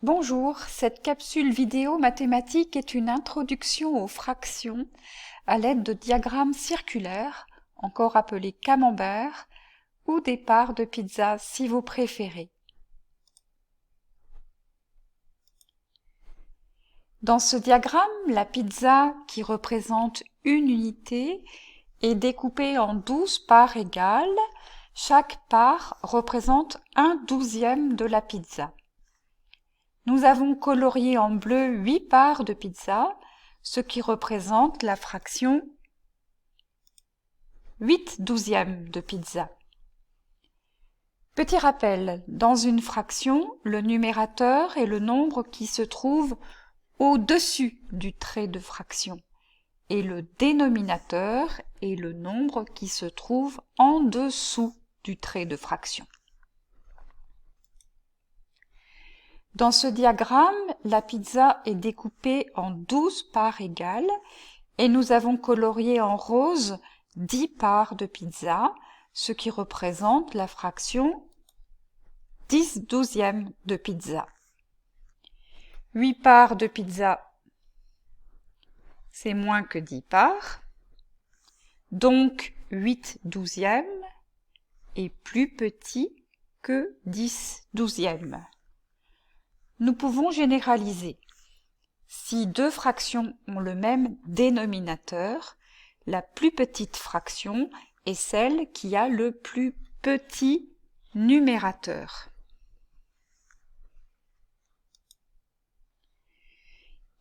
Bonjour, cette capsule vidéo mathématique est une introduction aux fractions à l'aide de diagrammes circulaires, encore appelés camemberts, ou des parts de pizza si vous préférez. Dans ce diagramme, la pizza, qui représente une unité, est découpée en 12 parts égales. Chaque part représente 1/12 de la pizza. Nous avons colorié en bleu 8 parts de pizza, ce qui représente la fraction 8/12 de pizza. Petit rappel, dans une fraction, le numérateur est le nombre qui se trouve au-dessus du trait de fraction et le dénominateur est le nombre qui se trouve en dessous du trait de fraction. Dans ce diagramme, la pizza est découpée en 12 parts égales et nous avons colorié en rose 10 parts de pizza, ce qui représente la fraction 10/12 de pizza. 8 parts de pizza, c'est moins que 10 parts, donc 8/12 est plus petit que 10/12. Nous pouvons généraliser. Si deux fractions ont le même dénominateur, la plus petite fraction est celle qui a le plus petit numérateur.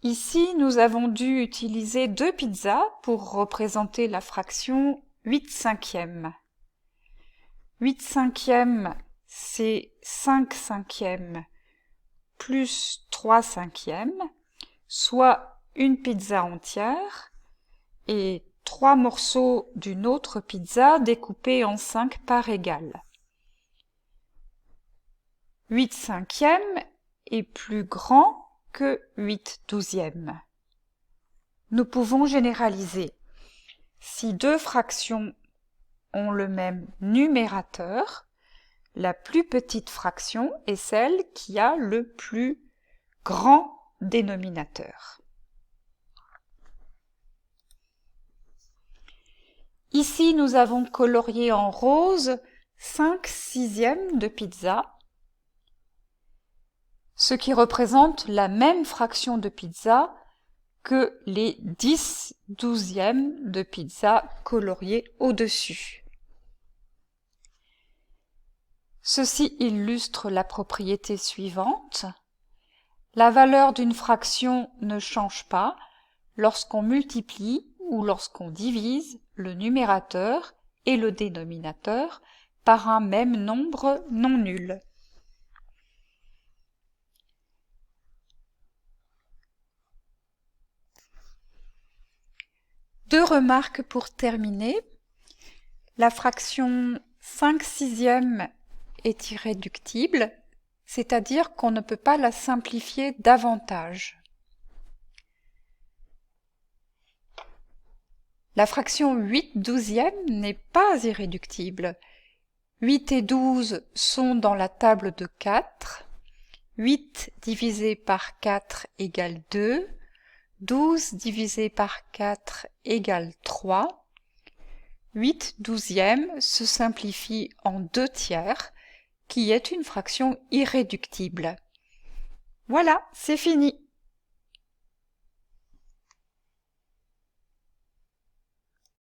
Ici, nous avons dû utiliser 2 pizzas pour représenter la fraction 8/5. 8/5, c'est 5/5 plus 3/5, soit une pizza entière et 3 morceaux d'une autre pizza découpés en 5 parts égales. 8/5 est plus grand que 8/12. Nous pouvons généraliser. Si deux fractions ont le même numérateur, la plus petite fraction est celle qui a le plus grand dénominateur. Ici, nous avons colorié en rose 5/6 de pizza, ce qui représente la même fraction de pizza que les 10/12 de pizza coloriés au-dessus. Ceci illustre la propriété suivante. La valeur d'une fraction ne change pas lorsqu'on multiplie ou lorsqu'on divise le numérateur et le dénominateur par un même nombre non nul. Deux remarques pour terminer. La fraction 5/6 est irréductible, c'est-à-dire qu'on ne peut pas la simplifier davantage. La fraction 8/12 n'est pas irréductible. 8 et 12 sont dans la table de 4. 8 divisé par 4 égale 2. 12 divisé par 4 égale 3. 8/12 se simplifie en 2/3, qui est une fraction irréductible. Voilà, c'est fini.